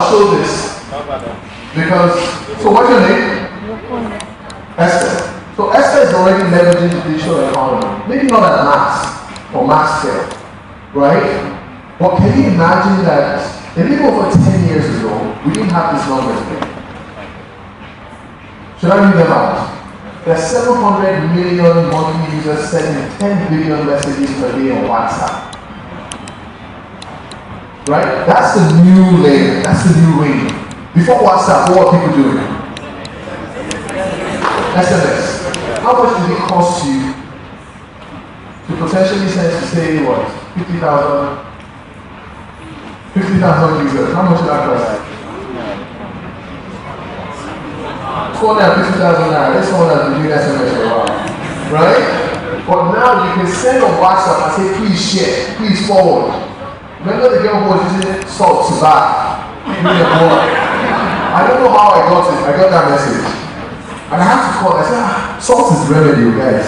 show this because, so what's your name? Esther. So Esther is already leveraging the digital economy. Maybe not at mass or mass scale, right? But can you imagine that a little over 10 years ago, we didn't have these numbers yet? Should I read them out? There's 700 million monthly users sending 10 billion messages per day on WhatsApp. Right? That's the new layer. That's the new range. Before WhatsApp, what were people doing? SMS. How much did it cost you to potentially send to say what? 50,000 users. How much did that cost? 250,000 naira. This one has been doing SMS for a while. Right? But now you can send on WhatsApp and say, please share, please forward. Remember the girl who was using salt to buy? I don't know how I got it. I got that message. And I have to call. I said, salt is remedy, you guys.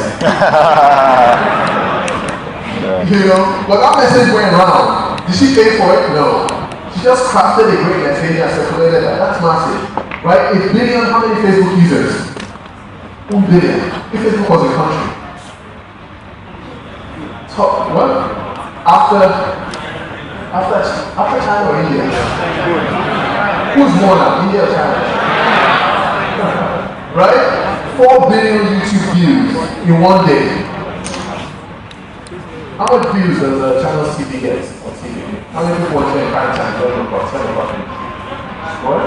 You know? But that message went around. Did she pay for it? No. She just crafted a great message and circulated that. That's massive. Right? 1 billion, how many Facebook users? 1 billion. If Facebook was a country. So, what? After China or India? Who's more now? India or China? Right? 4 billion YouTube views in one day. How much views does Channel TV get on TV? How many people watch it in prime time? 11 o'clock, 7 o'clock? What?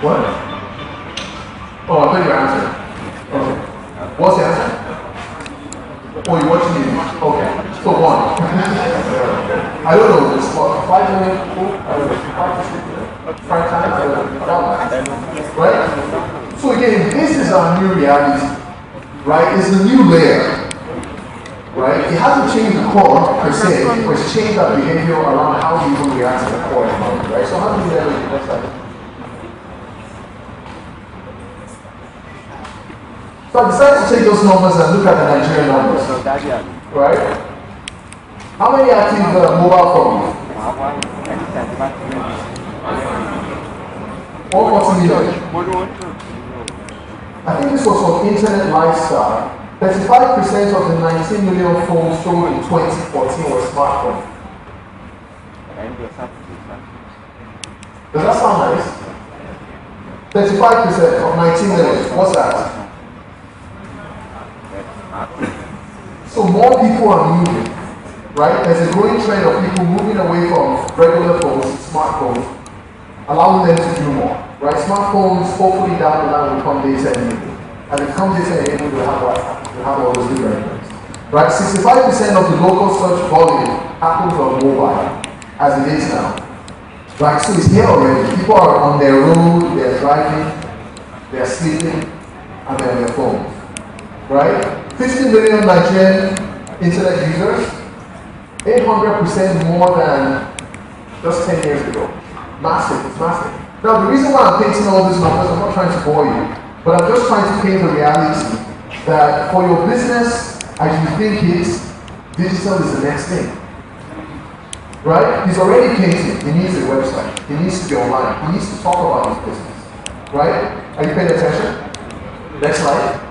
What? Oh, I thought you were answering. Okay. What's the answer? Oh, you're watching it? Okay. So 1. I don't know. It's what, 5 million people? I don't know. 5 to 6 million? Prime time? I don't know. Right? So again, this is our new reality. Right? It's the new layer. Right? It hasn't changed the core per se, but it's changed our behavior around how we even react to the core economy. Right? So how do you leverage the next slide? So I decided to take those numbers and look at the Nigerian numbers. Right? How many active mobile phones? 140 million. I think this was from Internet Lifestyle. 35% of the 19 million phones sold in 2014 were smartphones. Does that sound nice? 35% of 19 million. What's that? So more people are moving, right? There's a growing trend of people moving away from regular phones, smartphones, allowing them to do more, right? Smartphones, hopefully down the line will become data enabled. And if it comes data enabled, we'll have WhatsApp, we'll have all those different things, right? 65% of the local search volume happens on mobile, as it is now, right? So it's here already. People are on their road, they're driving, they're sleeping, and they're on their phones, right? 50 million Nigerian internet users, 800% more than just 10 years ago. Massive, it's massive. Now the reason why I'm painting all these numbers, I'm not trying to bore you, but I'm just trying to paint the reality that for your business, as you think it, digital is the next thing. Right? He's already painting, he needs a website, he needs to be online, he needs to talk about his business. Right? Are you paying attention? Next slide.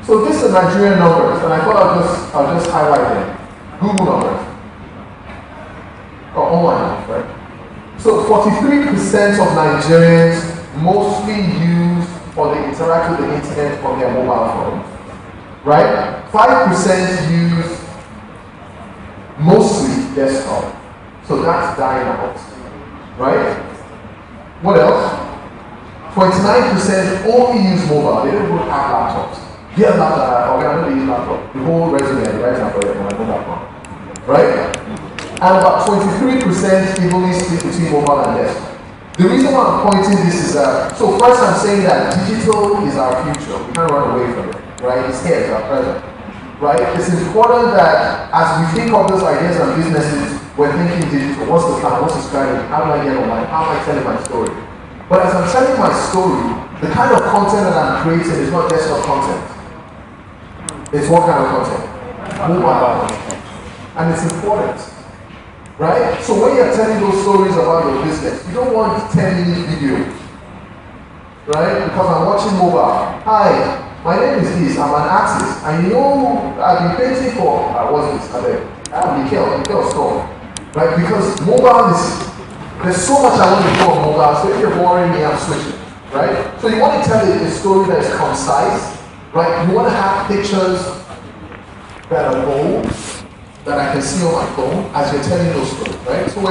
So this is Nigerian numbers, and I thought I'll just highlight them. Google numbers. Or online numbers, right? So 43% of Nigerians mostly use or they interact with the internet on their mobile phones. Right? 5% use mostly desktop. So that's dying out. Right? What else? 29% only use mobile. They don't even have laptops. Yeah, laptop. Okay, I don't use laptop. The whole resume I write down for it on my mobile phone. Right? And about 23% evenly split between mobile and desktop. The reason why I'm pointing this is that, so first I'm saying that digital is our future. We can't run away from it, right? It's here, it's our present, right? It's important that as we think of those ideas and businesses, we're thinking digital. What's the plan? What's the strategy? How do I get online? How am I telling my story? But as I'm telling my story, the kind of content that I'm creating is not desktop content. It's what kind of content? Mobile content. And it's important. right? So when you're telling those stories about your business, you don't want 10-minute video, right? Because I'm watching mobile. Hi, my name is this, I'm an artist, and you know, I've been painting for, what's this, Mikel store, right? Because mobile is, there's so much I want to do on mobile, so if you're boring me, I'm switching, right? So you want to tell a story that is concise, right? You want to have pictures that are bold, that I can see on my phone as you're telling those stories, right? So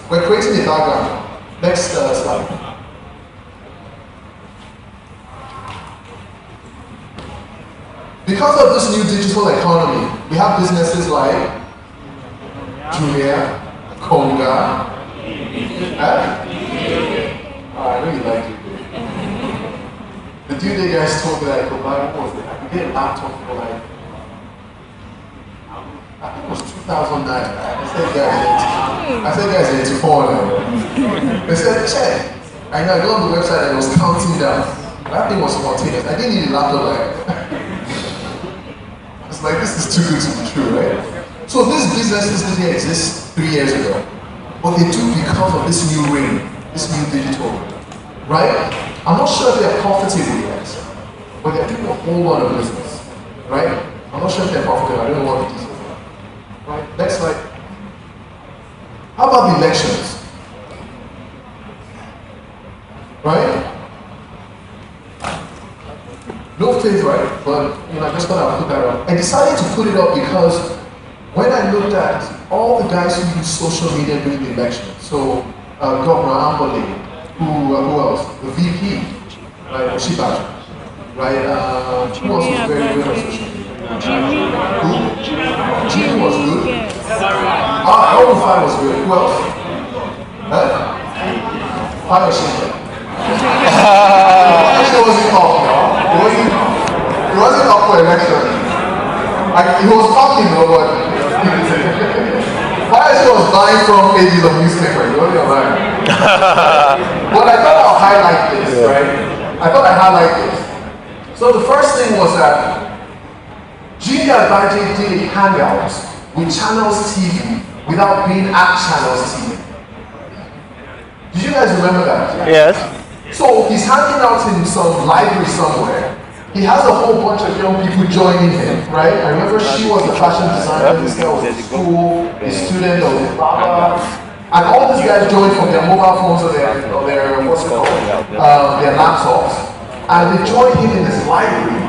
we're creating a background. Next slide. Because of this new digital economy, we have businesses like Julia, Konga. I really like you. The due day guys told me that I could buy, what was it? I could get a laptop for like, I think it was 2009. I said guys, 84 now. They said, check. I know I go on the website and it was counting down. That thing was spontaneous. I didn't need a laptop like it's like, this is too good to be true, right? So these businesses didn't exist 3 years ago. But they do because of this new ring, this new digital ring, right? I'm not sure if they're profitable yet, but they're doing a whole lot of business, right? I'm not sure if they're profitable, I don't know what it is. Right? Next slide. How about the elections? Right? No faith, right? But I just thought I'd put that up. I decided to put it up because when I looked at all the guys who use social media during the election, so Governor Ambole, who else? The VP, right? Oshibaja, right? Who else was very good on social media? Jimmy was good. Owen Fire was good. Who else? Fire Shinka. It wasn't up, It wasn't up for election. He was talking though, but Fire was buying from pages of newspaper. He wasn't lying. But I thought I'll highlight this, right? I thought I'd highlight this. So the first thing was that Jimmy Advaje did hangouts with Channels TV without being at Channels TV. Did you guys remember that? Yes. So he's hanging out in some library somewhere. He has a whole bunch of young people joining him, right? I remember she was the fashion designer, this guy was in school, a student of the Baba, and all these guys joined from their mobile phones or their what's it called? Their laptops. And they joined him in his library,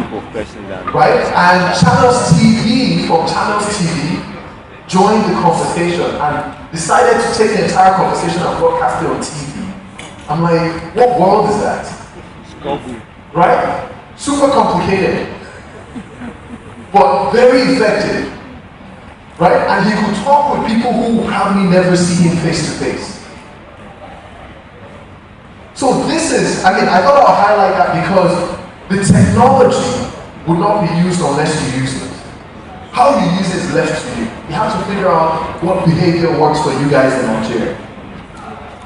right? And Channels TV, from Channels TV, joined the conversation and decided to take the entire conversation and broadcast it on TV. I'm like, what world is that? Right? Super complicated, but very effective, right? And he could talk with people who would probably never see him face to face. So this is, I thought I'll highlight that because the technology would not be used unless you use it. How you use it is left to you. You have to figure out what behavior works for you guys in Nigeria,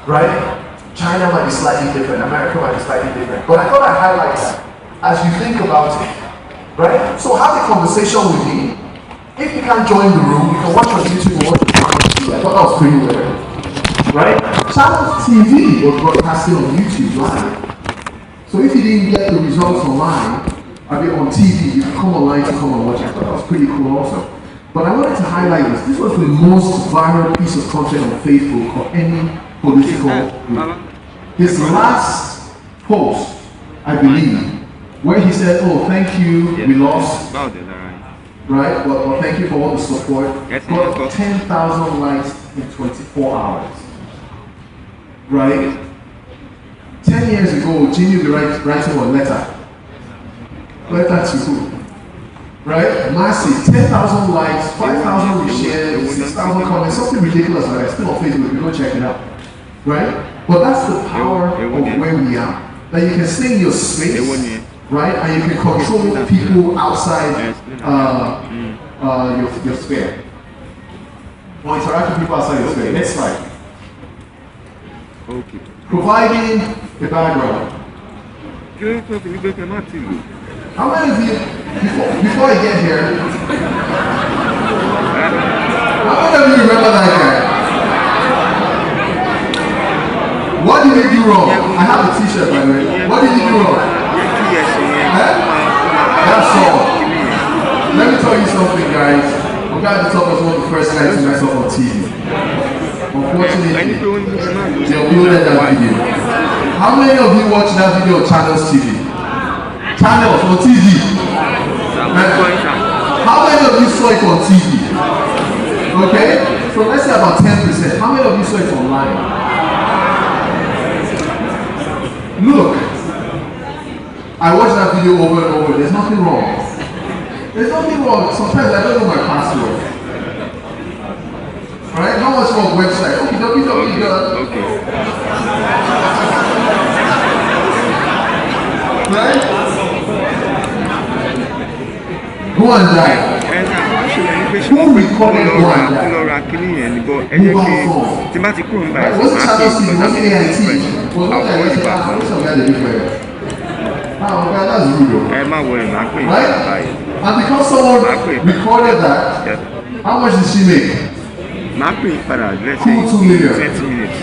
right? China might be slightly different, America might be slightly different, but I thought I'd highlight that as you think about it, right? So have a conversation with me. If you can't join the room, you can watch on YouTube or watch on TV. I thought that was pretty weird, right? Channels TV was broadcasting on YouTube live. So if you didn't get the results online, on TV, you can come online to come and watch it. I thought that was pretty cool also. But I wanted to highlight this. This was the most viral piece of content on Facebook for any political group. His last post, I believe, where he said, oh, thank you, we lost, right? Well, thank you for all the support. Got 10,000 likes in 24 hours, right? 10 years ago, Jimmy would be writing a letter. Letter to who? Right? Massive, 10,000 likes, 5,000 reshares, 6,000 comments, something ridiculous like that. Still on Facebook, you go check it out. Right? But that's the power of where we are. That you can stay in your space, right? And you can control people outside your sphere. Or interact with people outside your sphere. Next slide. Okay. Providing a background. How many of you, before I get here, how many of you remember that guy? What did he do wrong? I have a t-shirt by the way. What did he do wrong? That's all. Let me tell you something, guys. We got to talk as one of the first guys to mess up on TV. Unfortunately, they uploaded that video. How many of you watched that video on Channels TV? Channels on TV. How many of you saw it on TV? Okay? So let's say about 10%. How many of you saw it online? Look, I watched that video over and over. There's nothing wrong. There's nothing wrong. Sometimes I don't know my password. Alright? How much for a website? Okay. Right? Go and die. Who recorded go and die? Mobile phone. Right? What's the channel CD? What's the AIT? Was not that easy. I wish I had a different. Oh, okay, that's rude. Right? And because someone recorded that, how much did she make? 2 million. 20 minutes.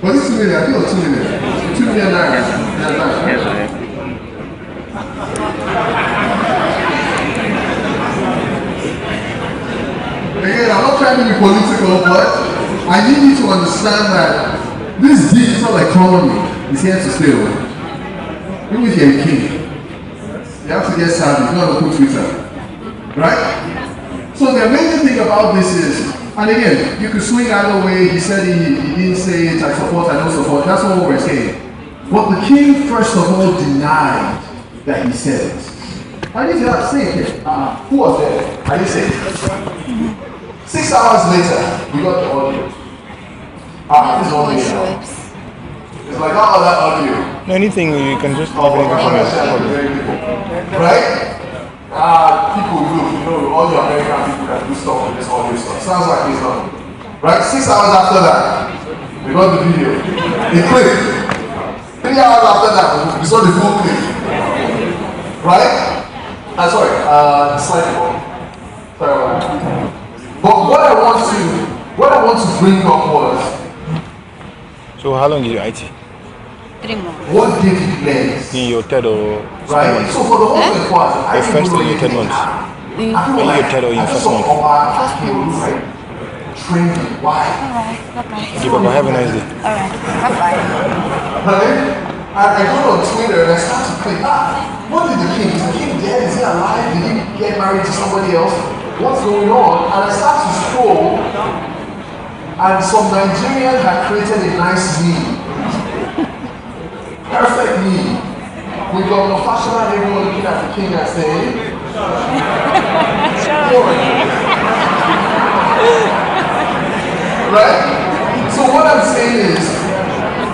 Was it 2 million? I think it was 2 million. 2 million naira. Yes, sir. Again, I'm not trying to be political, but I need you to understand that this digital economy is here to stay. Even if you're a king, you have to get savvy. You know how to put Twitter. Right? So the amazing thing about this is, and again, you could swing either way. He said he didn't say it, I support, I don't support. That's not what we're saying. But the king, first of all, denied that he said it. I didn't say it here. Who was there? I didn't say it. 6 hours later, we got the audio. This audio. It's like, oh, that audio. Anything you can just have anything. Right? People look, you know, all the American people that do stuff with this audio stuff. Sounds like it's not. Right? 6 hours after that, we got the video. The clip. 3 hours after that, we saw the full clip. Right? Sorry, slide forward. Sorry about that. But what I want to bring up was. So how long did you IT? 3 months. What did it learn? In your third or right? months? So for the whole part, I first or your third months? Are you your third or your first month? First month. Right? Training. Why? Alright, bye-bye. Okay, Papa, have a nice day. Alright, bye-bye. Right? I go on Twitter and I start to click, what did the king? Is the king dead? Is he alive? Did he get married to somebody else? What's going on? And I start to scroll, and some Nigerian had created a nice meme. Perfect meme. We got the fashion and everyone looking at the king and saying, right? So what I'm saying is,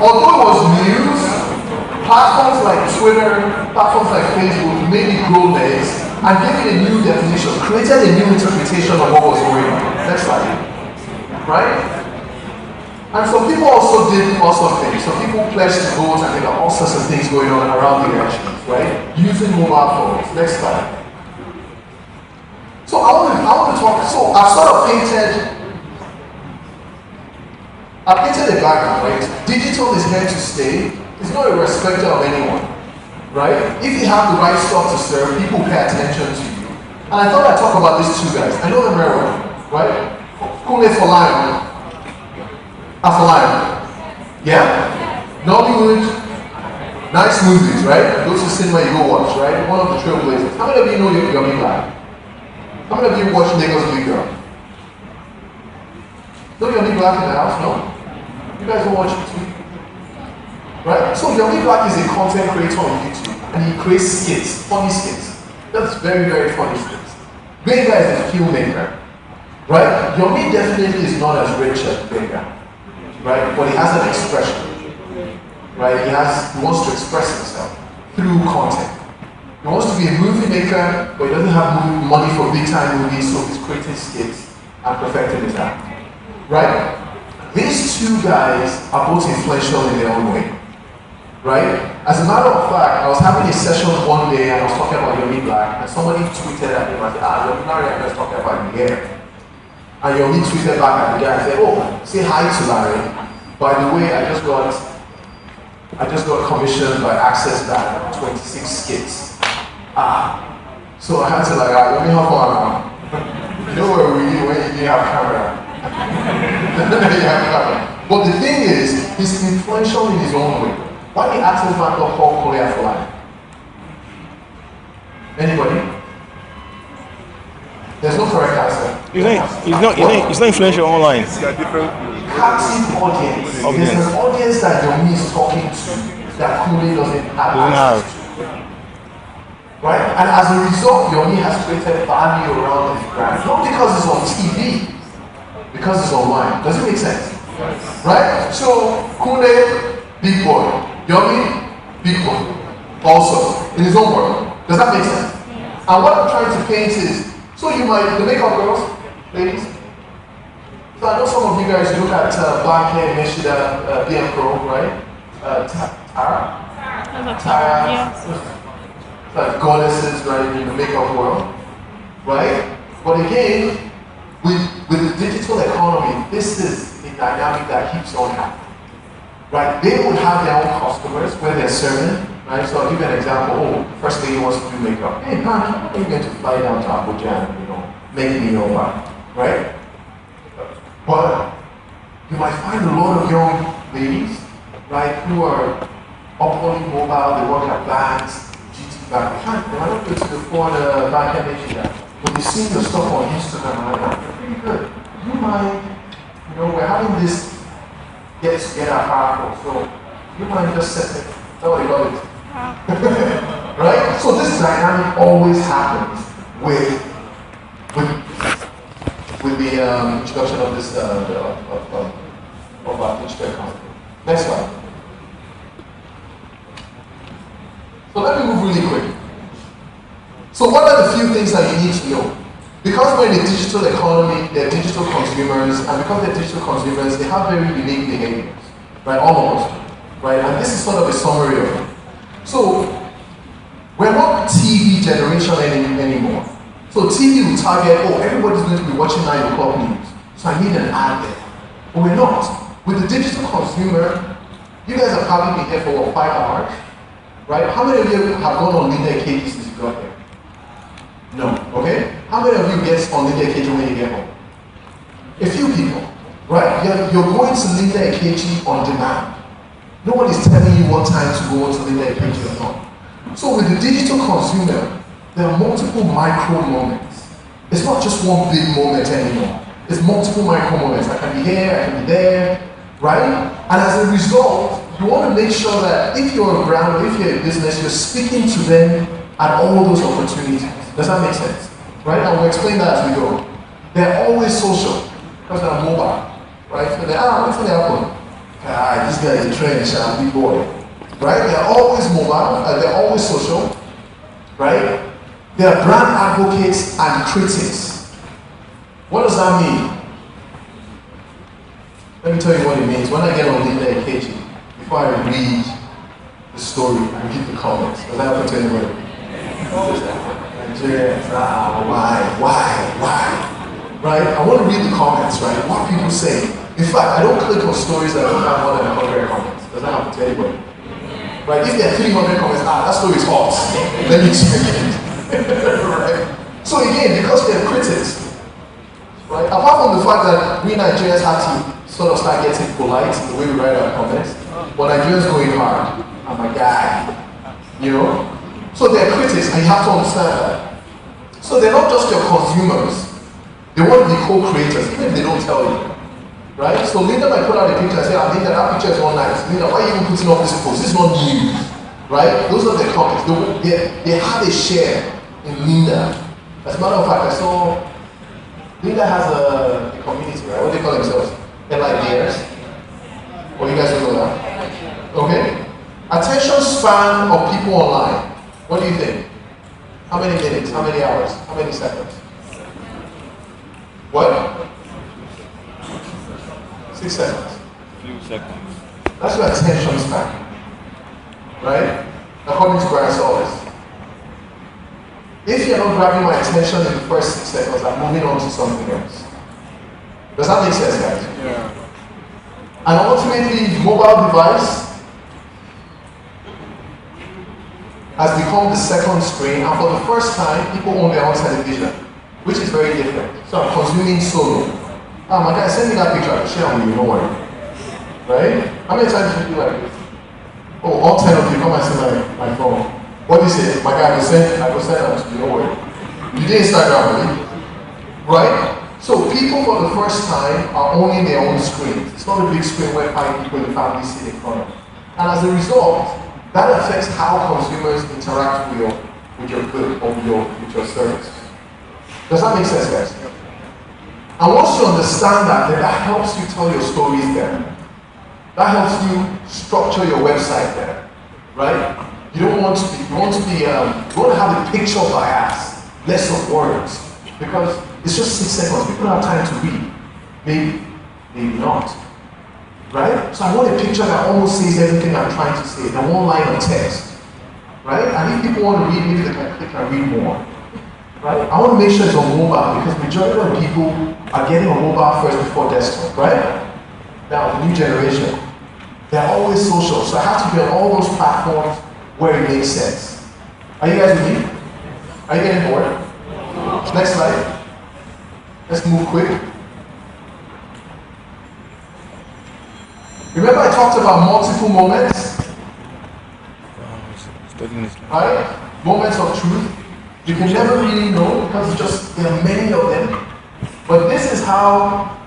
although it was news, platforms like Twitter, platforms like Facebook made it grow legs and gave it a new definition, created a new interpretation of what was going on. Next slide. Right? And some people also did awesome things. Some people pledged to vote and there are all sorts of things going on around the elections, right? Using mobile phones. Next slide. So I want to talk, so I've sort of painted a background, right? Digital is here to stay. It's not a respecter of anyone, right? If you have the right stuff to serve, people pay attention to you. And I thought I'd talk about these two guys. I know them very well, right? Kule for Lion. For Lion. Yeah? Nollywood, nice movies, right? Go to cinema, you go watch, right? One of the trailblazers. How many of you know Yomi Black? How many of you watch Lagos Big Girl? No Yomi Black in the house, no? You guys don't watch it too? Right? So Yomi Black is a content creator on YouTube and he creates skits, funny skits. That's very, very funny skits. Benga is a filmmaker. Right? Yomi definitely is not as rich as Benga. Right? But he has an expression. Right? He wants to express himself through content. He wants to be a movie maker, but he doesn't have money for big time movies, so he's creating skits and perfecting his act. Right? These two guys are both influential in their own way. Right? As a matter of fact, I was having a session one day and I was talking about Yomi Black and somebody tweeted at me and said, Lanre Aina is talking about the air. And Yomi tweeted back at the guy and said, oh, say hi to Larry. By the way, I just got I just got commissioned by Access that 26 skits. So I had to like, let me hop on now. You know where we when you didn't have camera. You have camera. But the thing is, he's influential in his own way. Why did Access Bank not call Korea for life? Anybody? There's no correct answer. He's not influential online. Captive audience. There's an audience that Yomi is talking to that Kule doesn't have. Right? And as a result, Yomi has created value around his brand. Not because it's on TV, because it's online. Does it make sense? Right? So, Kule, big boy. Yomi, big boy. Also, in his own world. Does that make sense? And what I'm trying to paint is, so you might, the makeup girls, ladies, so I know some of you guys look at Black Hair, Meshida, BM Pro, right? Tara? Yes. Like goddesses, right, in the makeup world, right? But again, with the digital economy, this is a dynamic that keeps on happening, right? They would have their own customers where they're serving, right? So I'll give you an example. Oh, first lady wants to do makeup. Hey, man, how are you going to fly down to Abuja and, make me over, right? But you might find a lot of young ladies, right, who are uploading mobile, they work at banks, GT Bank. They might not go to the phone bank and make that. But you see the stuff on Instagram and like that, they're pretty good. You mind, we're having this get together powerful, so you mind just set it. That's what they call it. Right? So this dynamic always happens with the introduction of this of our digital economy. Next slide. So let me move really quick. So what are the few things that you need to know? Because we're in a digital economy, they're digital consumers, and because they're digital consumers, they have very unique behaviors, right? All of us, right? And this is sort of a summary of it. So we're not TV generation anymore. So TV will target, everybody's going to be watching 9 o'clock news, so I need an ad there. But we're not. With the digital consumer, you guys have probably been here for what, 5 hours? Right? How many of you have gone on Linda KG since you got here? No. Okay? How many of you get on Linda KG when you get home? A few people. Right? You're going to Linda KG on demand. Nobody's telling you what time to go to Linda KG or not. So with the digital consumer, there are multiple micro moments. It's not just one big moment anymore. It's multiple micro moments. I can be here, I can be there, right? And as a result, you want to make sure that if you're a brand or if you're a business, you're speaking to them at all those opportunities. Does that make sense? Right? And we'll explain that as we go. They're always social because they're mobile, right? So what's going to happen? This guy is a trained, big boy, right? They're always mobile, they're always social, right? They're brand advocates and critics. What does that mean? Let me tell you what it means. When I get on Linda KG, before I read the story, I read the comments. Does that happen to anybody? Nigerians, why? Right? I want to read the comments, right? What people say. In fact, I don't click on stories that don't have more than 100 comments. Does that happen to anybody? Right? If there are 300 comments, that story is hot. Let me check it. Right? So again, because they're critics, right? Apart from the fact that we Nigerians have to sort of start getting polite in the way we write our comments, but Nigerians going hard. I'm a guy, So they're critics, and you have to understand that. So they're not just your consumers; they want to be co-creators, even if they don't tell you, right? So Linda might put out a picture and say, "Linda, that picture is all nice. Linda, why are you even putting up this post? This is not news, right?" Those are the comments. They have a share in Linda. As a matter of fact, I saw Linda has a community, right? What do they call themselves? LIDers? Well, you guys don't know that. Okay? Attention span of people online. What do you think? How many minutes? How many hours? How many seconds? What? 6 seconds. Few seconds. That's your attention span. Right? According to Brian Solis. If you're not grabbing my attention in the first 6 seconds, I'm moving on to something else. Does that make sense, guys? Yeah. And ultimately, mobile device has become the second screen, and for the first time, people own their own television, which is very different. So I'm consuming solo. My guy, send me that picture, I'll share with you, don't worry. Right? How many times did you do like this? Oh, all 10 of you, come and see my phone. What do you say? My guy, I will send that to you, don't worry. You did Instagram, right? Right? So people for the first time are owning their own screens. It's not a big screen where 5 people in the family sit in front of. And as a result, that affects how consumers interact with your good or with your service. Does that make sense, guys? And once you understand that, then that helps you tell your stories better. That helps you structure your website better, right? You don't want to be, you want to have a picture bias, less of words, because it's just 6 seconds. People don't have time to read. Maybe not, right? So I want a picture that almost says everything I'm trying to say, and one line of text, right? And if people want to read, maybe they can click and read more, right? I want to make sure it's on mobile because majority of people are getting on mobile first before desktop, right? Now, the new generation, they're always social, so I have to be on all those platforms where it makes sense. Are you guys with me? Are you getting bored? Next slide. Let's move quick. Remember I talked about multiple moments? Right? Moments of truth. You can never really know because there are many of them. But this is how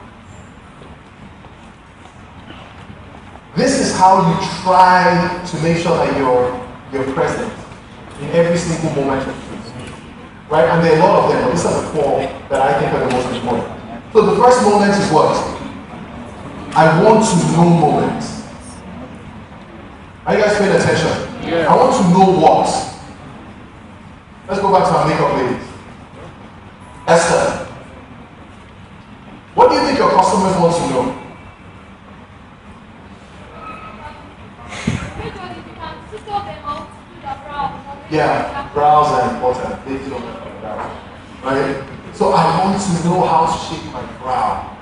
you try to make sure that you're present in every single moment of truth. Right? And there are a lot of them, but these are the 4 that I think are the most important. So the first moment is what? I want to know moment. Are you guys paying attention? Yeah. I want to know what? Let's go back to our makeup ladies. Esther, what do you think your customers want to know? Yeah, brows and water. Right? So I want to know how to shape my brow.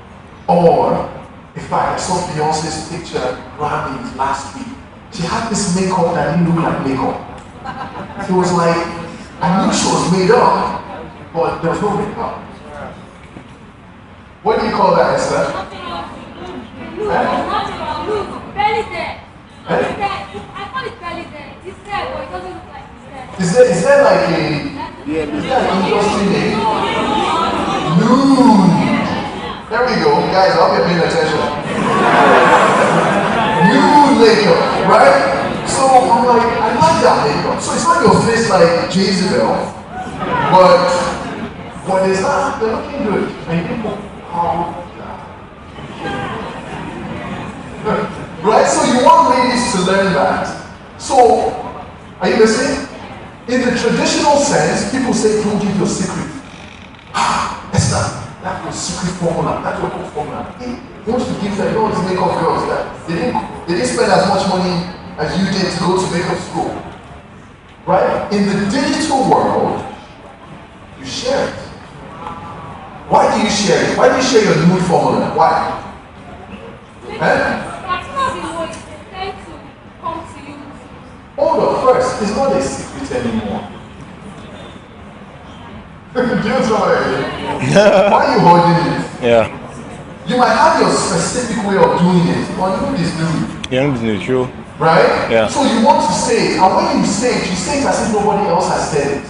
Or, in fact, I saw Beyonce's picture at Grammys last week. She had this makeup that didn't look like makeup. It was like, I knew she was made up, but there was no makeup. What do you call that, Esther? I call it belly there. It's there, but it doesn't look like it's there. Is there like an industry name? Nude. There we go. Guys, I hope you're paying attention. Nude makeup, right? So I'm like, I like that makeup. So it's not your face like Jezebel, but it's not, they're looking good. And people, right? So you want ladies to learn that. So, are you listening? In the traditional sense, people say, don't give your secret. Esther, that's your secret formula. That's your cook formula. He wants to give them, you know, these makeup girls that they didn't spend as much money as you did to go to makeup school. Right? In the digital world, you share it. Why do you share it? Why do you share your nude formula? Why? Hold on, first, it's not a secret anymore. Do you know why are you holding it? Yeah. You might have your specific way of doing it, but nude is nude. Yeah, nude is true. Right? Yeah. So you want to say it, and when you say it as if nobody else has said it.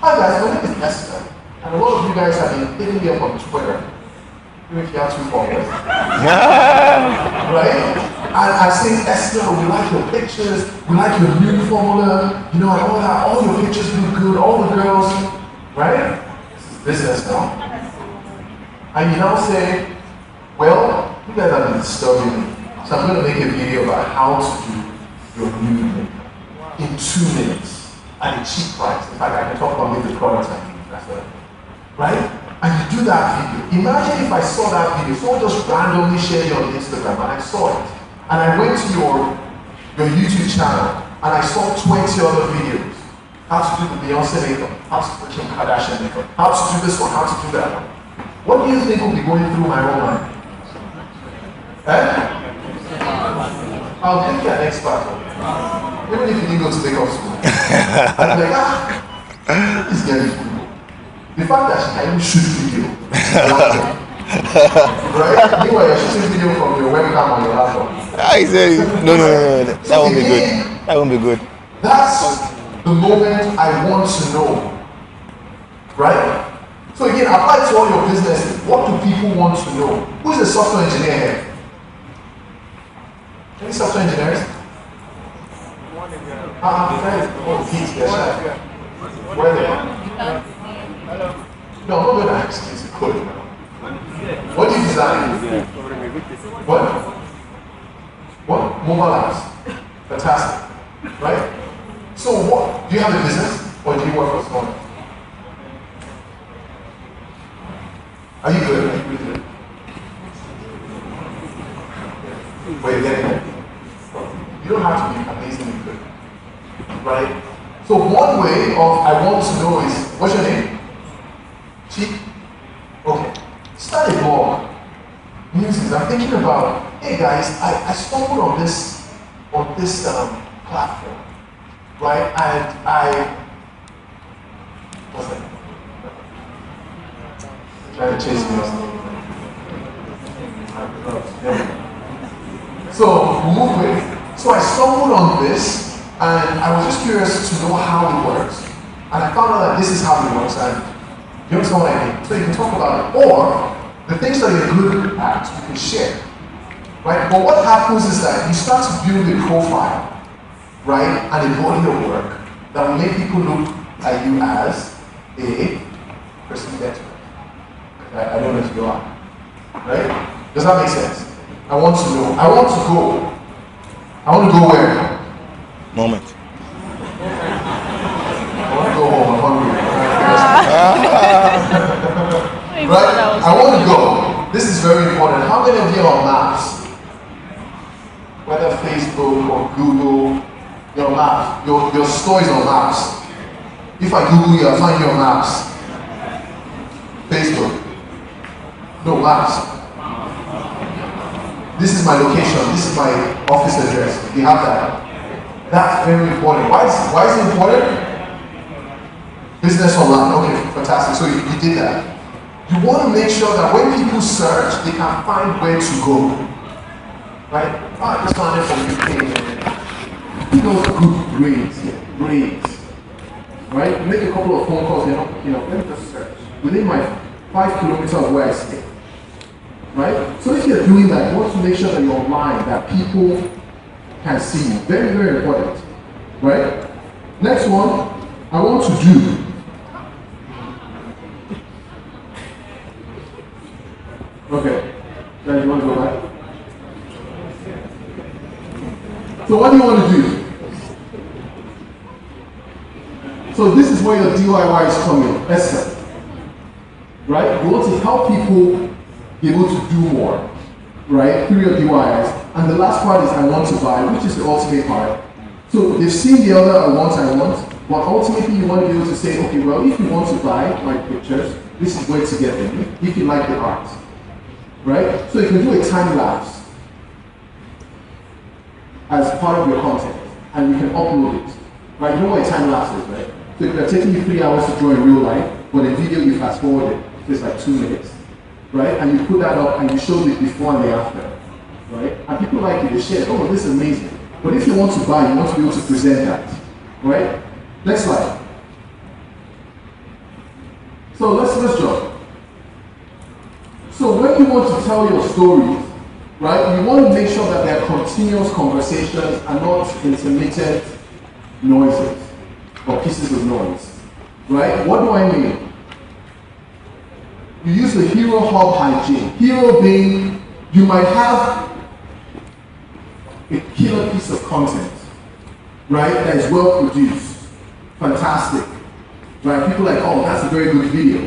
Hi guys, my name is Esther, and a lot of you guys have been hitting me up on Twitter. Even if you have 2 followers. Right? And I say, Esther, we like your pictures, we like your new formula, you know, and all that, all your pictures look good, all the girls, right? This is business now. And you now say, well, you guys have been disturbing me. So I'm going to make a video about how to do your new makeup in 2 minutes at a cheap price. In fact, I can talk about maybe the products I use, that's it. Right? And you do that video. Imagine if I saw that video, someone just randomly shared it on Instagram and I saw it. And I went to your YouTube channel and I saw 20 other videos. How to do the Beyonce makeup, how to do the Kim Kardashian makeup, how to do this one, how to do that one. What do you think will be going through my own mind? I'll give you an expert. Even if you didn't go to makeup school. I'd be like, this girl is cool. The fact that she can even shoot video. Right? Meanwhile, you're shooting video from your webcam on your laptop. I said, no. That won't be good. That won't be good. That's the moment I want to know. Right? So again, apply to all your businesses. What do people want to know? Who is a software engineer here? Any software engineers? Kids, they're shy. Where are they? No, I'm not going to ask kids to code now. What do you design? What? Mobile apps. Fantastic. Right? So what? Do you have a business or do you work for someone? Are you good? Are you good? Wait, you're getting it? You don't have to be amazingly good. Right? So one way of I want to know is, what's your name? Chief? Okay. Start a blog. News. I'm thinking about, hey guys, I stumbled on this platform. Right? And what's that? Trying to chase me. So we move with. So I stumbled on this, and I was just curious to know how it works. And I found out that this is how it works, and you understand what I mean? So you can talk about it. Or the things that you're good at, you can share. Right? But what happens is that you start to build a profile, right? And a body of work that will make people look at you as a person better. I don't know if you are. Right? Does that make sense? I want to know. I want to go. I want to go where? Moment. I want to go home. I'm hungry. Right? I want to go. This is very important. How many of you are on maps? Whether Facebook or Google, your map, your stories on maps. If I Google you, I'll find your maps. Facebook. No, maps. This is my location. This is my office address. You have that. That's very important. Why is it important? Business online. Okay, fantastic. So you did that. You want to make sure that when people search, they can find where to go. Right? Ah, this one is from UK. You know, good grades. Yeah, grades. Right? You make a couple of phone calls. Let me just search within my 5 kilometers of where I stay. Right? So if you're doing that, you want to make sure that you're online, that people can see you. Very, very important. Right? Next one, I want to do. Okay. Then you want to go back? So what do you want to do? So this is where your DIY is coming. Esther. Right? You want to help people be able to do more, right, through your DIYs. And the last part is I want to buy, which is the ultimate part. So they've seen the other I want, but ultimately you want to be able to say, okay, well, if you want to buy my pictures, this is where to get them, if you like the art, right? So you can do a time lapse as part of your content, and you can upload it, right? You know what a time lapse is, right? So if they're taking you 3 hours to draw in real life, but in video you fast forward it, so it's like 2 minutes. Right? And you put that up and you show the before and the after. Right? And people like it, they share, oh, this is amazing. But if you want to buy, you want to be able to present that. Right? Next slide. So let's jump. So when you want to tell your stories, right, you want to make sure that they're continuous conversations and not intermittent noises or pieces of noise. Right? What do I mean? You use the hero hub hygiene. Hero being, you might have a killer piece of content, right, that is well produced, fantastic, right? People are like, oh, that's a very good video.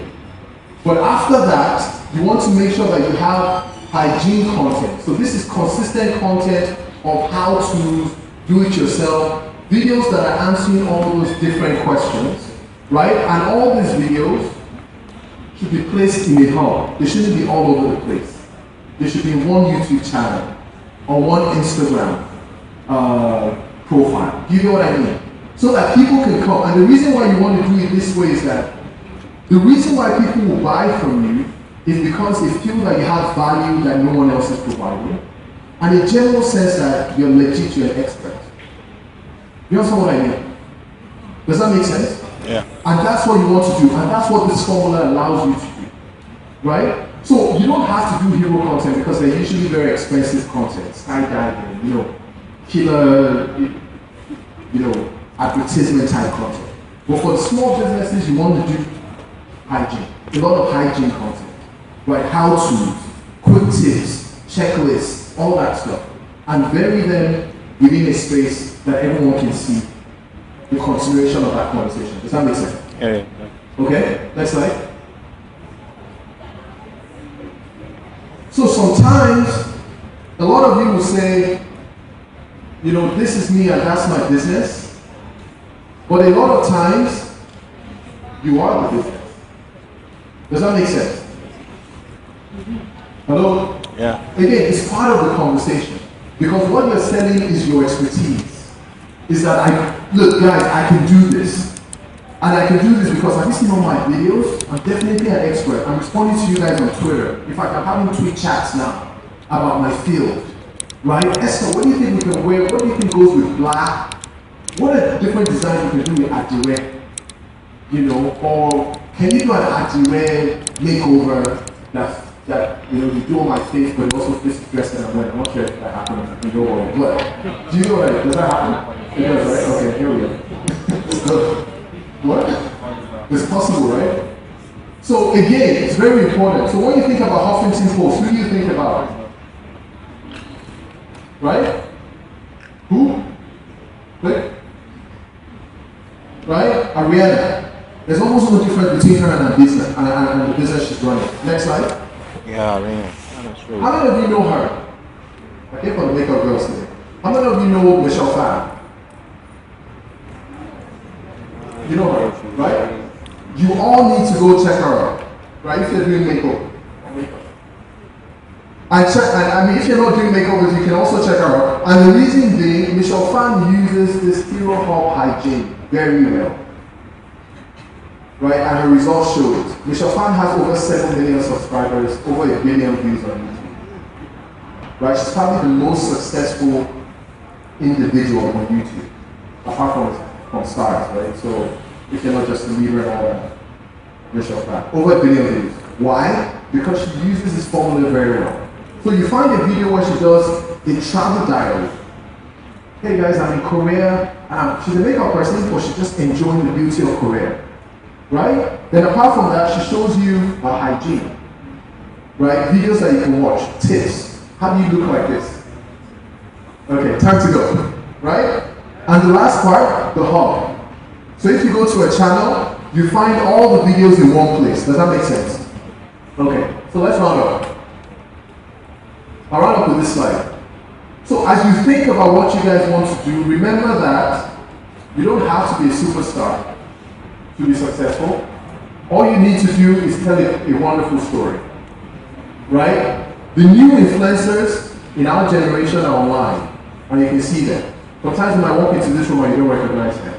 But after that, you want to make sure that you have hygiene content. So this is consistent content of how to do it yourself, videos that are answering all those different questions, right? And all these videos should be placed in a hub. They shouldn't be all over the place. They should be in one YouTube channel, or one Instagram, profile. Do you know what I mean? So that people can come. And the reason why you want to do it this way is that the reason why people will buy from you is because they feel that you have value that no one else is providing. And in general sense that you're legit, you're an expert. You understand what I mean? Does that make sense? Yeah. And that's what you want to do. And that's what this formula allows you to do. Right? So you don't have to do hero content because they're usually very expensive content. Skydiving, killer, advertisement type content. But for the small businesses, you want to do hygiene. A lot of hygiene content. Right? How-tos, quick tips, checklists, all that stuff. And bury them within a space that everyone can see the continuation of that conversation. Does that make sense? Yeah. Okay? Next slide. So sometimes, a lot of you will say, this is me and that's my business. But a lot of times, you are the business. Does that make sense? Hello? Yeah. Again, it's part of the conversation. Because what you're selling is your expertise. Is that look guys, I can do this. And I can do this because have you seen all my videos? I'm definitely an expert. I'm responding to you guys on Twitter. In fact, I'm having tweet chats now about my field. Right? Esther, what do you think we can wear? What do you think goes with black? What are different designs we can do with Adire? Or can you do an Adire makeover that you do on my face, but it also fits the dress that I'm wearing? I'm not sure if that happens in your world, but do you know what? Does that happen? It does, right? Okay, here we go. What? It's possible, right? So again, it's very important. So when you think about Huffington Post, who do you think about? Right? Who? Right? Ariana. There's almost no difference between her and her business and the business she's running. Next slide. Yeah, man. How many of you know her? I came from the makeup girls today. How many of you know Michelle Phan? You know her, right? You all need to go check her out, right? If you're doing makeup. And if you're not doing makeovers, you can also check her out. And the reason being, Michelle Phan uses this hero hop hygiene very well. Right? And her results show it. Michelle Phan has over 7 million subscribers, over 1 billion views on YouTube. Right? She's probably the most successful individual on YouTube, apart from stars, right? So if you're not just a leader and Michelle Phan, over 1 billion views. Why? Because she uses this formula very well. So you find a video where she does a travel diary. Hey guys, I'm in Korea. She's a makeup person, but she's just enjoying the beauty of Korea. Right? Then apart from that, she shows you her hygiene. Right? Videos that you can watch, tips. How do you look like this? Okay, time to go. Right? And the last part, the hub. So if you go to a channel, you find all the videos in one place. Does that make sense? Okay, so let's round up. I'll round up with this slide. So as you think about what you guys want to do, remember that you don't have to be a superstar to be successful. All you need to do is tell a wonderful story. Right? The new influencers in our generation are online, and you can see them. Sometimes you might walk into this room and you don't recognize them.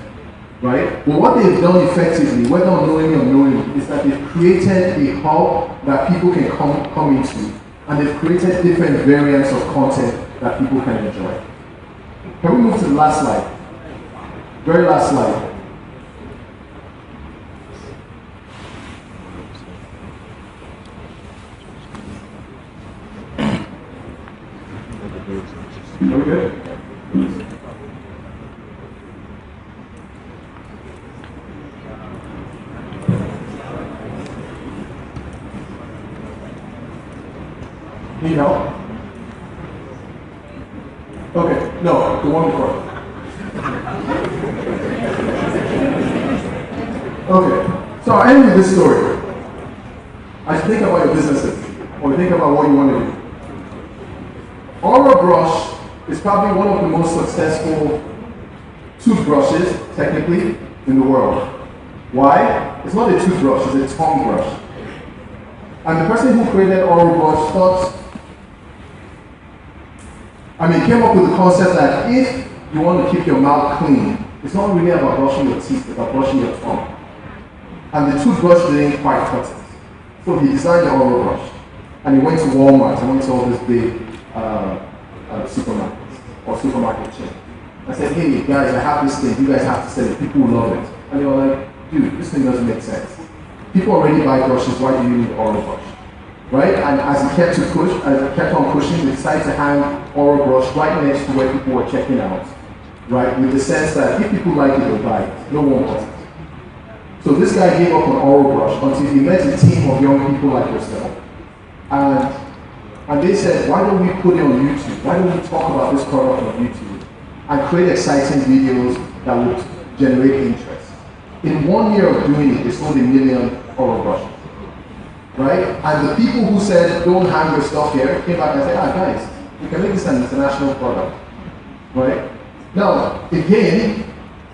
Right? But what they've done effectively, whether unknowingly or knowingly, is that they've created a hub that people can come into, and they've created different variants of content that people can enjoy. Can we move to the last slide? Very last slide. Are we good? Need help? Okay, no, the one before. Okay, so I'll end with this story. As you think about your businesses, or you think about what you want to do. Aura Brush is probably one of the most successful toothbrushes, technically, in the world. Why? It's not a toothbrush, it's a tongue brush. And the person who created Aura Brush came up with the concept that if you want to keep your mouth clean. It's not really about brushing your teeth, it's about brushing your tongue. And the toothbrush didn't quite cut it. So he designed the oral brush. And he went to Walmart and went to all these big supermarkets or supermarket chains. I said, hey guys, I have this thing, you guys have to sell it, people will love it. And they were like, dude, this thing doesn't make sense. People already buy brushes, why do you need oral brush? Right? And as he kept on pushing, they decided to hang oral brush right next to where people were checking out. Right? With the sense that if people like it, they'll buy it. No one wants it. So this guy gave up on oral brush until he met a team of young people like yourself. And they said, why don't we put it on YouTube? Why don't we talk about this product on YouTube and create exciting videos that would generate interest? In 1 year of doing it, they sold 1 million oral brushes. Right? And the people who said, don't hang your stuff here, came back and said, guys, we can make this an international product. Right? Now, again,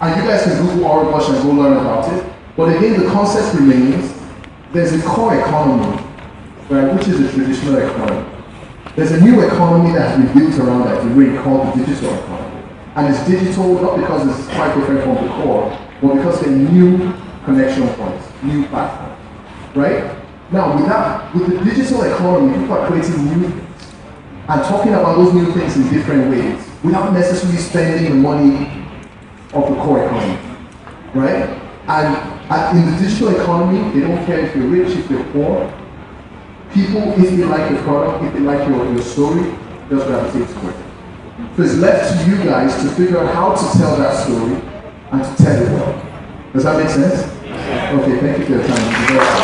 and you guys can Google oral brush and go learn about it, but again, the concept remains, there's a core economy, right, which is a traditional economy. There's a new economy that has been built around that we called the digital economy. And it's digital not because it's quite different from the core, but because they're new connection points, new platforms, right? Now, with the digital economy, people are creating new things and talking about those new things in different ways without necessarily spending the money of the core economy, right? And in the digital economy, they don't care if you're rich, if you're poor. People, if they like your product, if they like your story, they'll gravitate to it. So it's left to you guys to figure out how to tell that story and to tell it well. Does that make sense? Okay, thank you for your time. Thank you very much.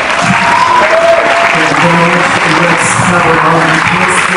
Let's have a round of applause.